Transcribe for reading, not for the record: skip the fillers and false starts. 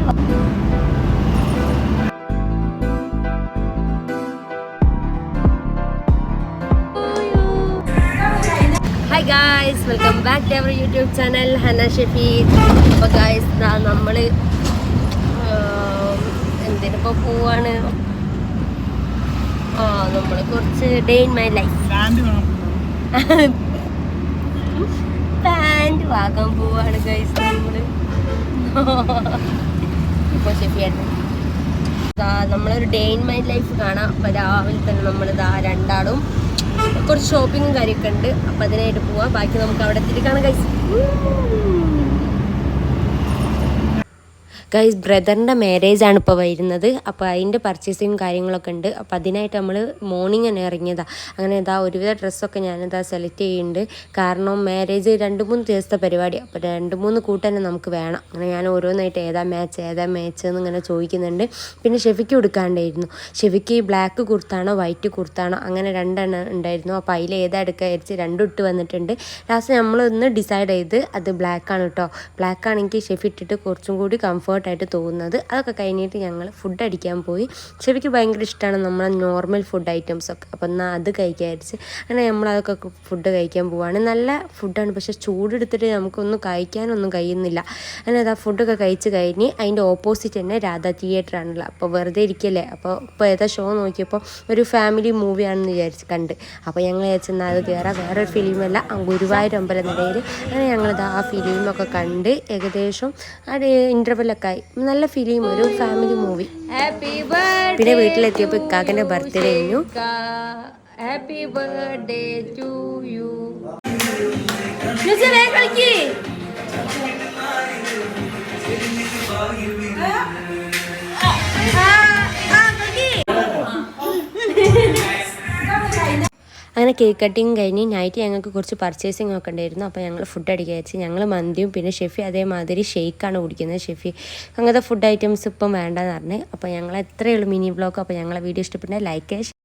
Hi guys, welcome back to our YouTube channel Hana Shafeeq. അപ്പോൾ guys നമ്മൾ എന്തിനിപ്പോൾ പോവാണ്? നമ്മൾ കുറച്ച് day in my life pant വാങ്ങാൻ പോവാണ് ഗൈസ്. ഇപ്പോൾ ഷെഫിയായിട്ട് നമ്മളൊരു ഡേ ഇൻ മൈ ലൈഫ് കാണാം. അപ്പോൾ രാവിലെ തന്നെ നമ്മൾ രണ്ടാളും കുറച്ച് ഷോപ്പിങ്ങും കാര്യമൊക്കെ ഉണ്ട്. അപ്പം അതിനായിട്ട് പോവാം. ബാക്കി നമുക്ക് അവിടെ എത്തിയിട്ടാണ് ഗൈസ് ബ്രദറിൻ്റെ മാരേജാണ് ഇപ്പോൾ വരുന്നത്. അപ്പോൾ അതിൻ്റെ പർച്ചേസിങ് കാര്യങ്ങളൊക്കെ ഉണ്ട്. അപ്പോൾ അതിനായിട്ട് നമ്മൾ മോർണിംഗ് തന്നെ ഇറങ്ങിയതാണ്. അങ്ങനെ ഒരുവിധ ഡ്രസ്സൊക്കെ ഞാനിതാ സെലക്ട് ചെയ്യുന്നുണ്ട്. കാരണം മാരേജ് 2-3 ദിവസത്തെ പരിപാടി. അപ്പോൾ 2-3 കൂട്ട് തന്നെ നമുക്ക് വേണം. അങ്ങനെ ഞാൻ ഓരോന്നായിട്ട് ഏതാ മാച്ച് എന്ന് ഇങ്ങനെ ചോദിക്കുന്നുണ്ട്. പിന്നെ ഷെഫിക്ക് കൊടുക്കാണ്ടായിരുന്നു. ഷെഫിക്ക് ബ്ലാക്ക് കുർത്താണോ വൈറ്റ് കുർത്താണോ അങ്ങനെ 2 ഉണ്ടായിരുന്നു. അപ്പോൾ അതിൽ ഏതാ എടുക്കുക വിചാരിച്ച് 2 ഇട്ട് വന്നിട്ടുണ്ട്. ലാസ്റ്റ് നമ്മളൊന്ന് ഡിസൈഡ് ചെയ്ത് അത് ബ്ലാക്കാണ് കേട്ടോ. ബ്ലാക്കാണെങ്കിൽ ഷെഫി ഇട്ടിട്ട് കുറച്ചും കൂടി കംഫർട്ടായിട്ട് തോന്നുന്നത്. അതൊക്കെ കഴിഞ്ഞിട്ട് ഞങ്ങൾ ഫുഡ് അടിക്കാൻ പോയി. ഷെഫിക്ക് ഭയങ്കര ഇഷ്ടമാണ് നമ്മളെ നോർമൽ ഫുഡ് ഐറ്റംസൊക്കെ. അപ്പോൾ എന്നാൽ അത് കഴിക്കാതിരിച്ച് അങ്ങനെ നമ്മളതൊക്കെ ഫുഡ് കഴിക്കാൻ പോവാണ്. നല്ല ഫുഡാണ്, പക്ഷേ ചൂടെടുത്തിട്ട് നമുക്കൊന്നും കഴിക്കാനൊന്നും കഴിയുന്നില്ല. അങ്ങനെ ഫുഡൊക്കെ കഴിച്ച് കഴിഞ്ഞ് അതിൻ്റെ ഓപ്പോസിറ്റ് തന്നെ രാധാ തിയേറ്റർ ആണല്ലോ. അപ്പോൾ വെറുതെ ഇരിക്കല്ലേ. അപ്പോൾ ഇപ്പോൾ ഏതാ ഷോ നോക്കിയപ്പോൾ ഒരു ഫാമിലി മൂവിയാണെന്ന് വിചാരിച്ച് കണ്ട്. അപ്പോൾ ഞങ്ങൾ വിചാരിച്ചെന്നാൽ അത് കയറാം. വേറൊരു ഫിലിമല്ല, ഗുരുവായൂർ അമ്പലനടയിൽ. അങ്ങനെ ഞങ്ങളിത് ആ ഫിലിമൊക്കെ കണ്ട് ഏകദേശം അവിടെ ഇൻ്റർവെല്ലൊക്കെ ആയി. നല്ല ഫിലിം, ഒരു ഫാമിലി മൂവി. പിന്നെ വീട്ടിലെത്തിയപ്പോൾ ഇക്കാക്കൻ്റെ ബർത്ത്ഡേ കഴിഞ്ഞു. Happy birthday to you. അങ്ങനെ കേക്ക് കട്ടിങ് കഴിഞ്ഞ് നൈറ്റ് ഞങ്ങൾക്ക് കുറച്ച് പർച്ചേസിങ് ഒക്കെ ഉണ്ടായിരുന്നു. അപ്പോൾ ഞങ്ങൾ ഫുഡ് അടിക്കാൻ വെച്ച് ഞങ്ങൾ മന്തിയും പിന്നെ ഷെഫി അതേമാതിരി ഷെയ്ക്കാണ് കുടിക്കുന്നത്. ഷെഫി അങ്ങനത്തെ ഫുഡ് ഐറ്റംസ് ഇപ്പം വേണ്ടെന്ന് പറഞ്ഞ്. അപ്പോൾ ഞങ്ങൾ എത്രയുള്ളൂ മിനി വ്ളോഗ്. അപ്പോൾ ഞങ്ങളെ വീഡിയോ ഇഷ്ടപ്പെട്ടെങ്കിൽ ലൈക്ക്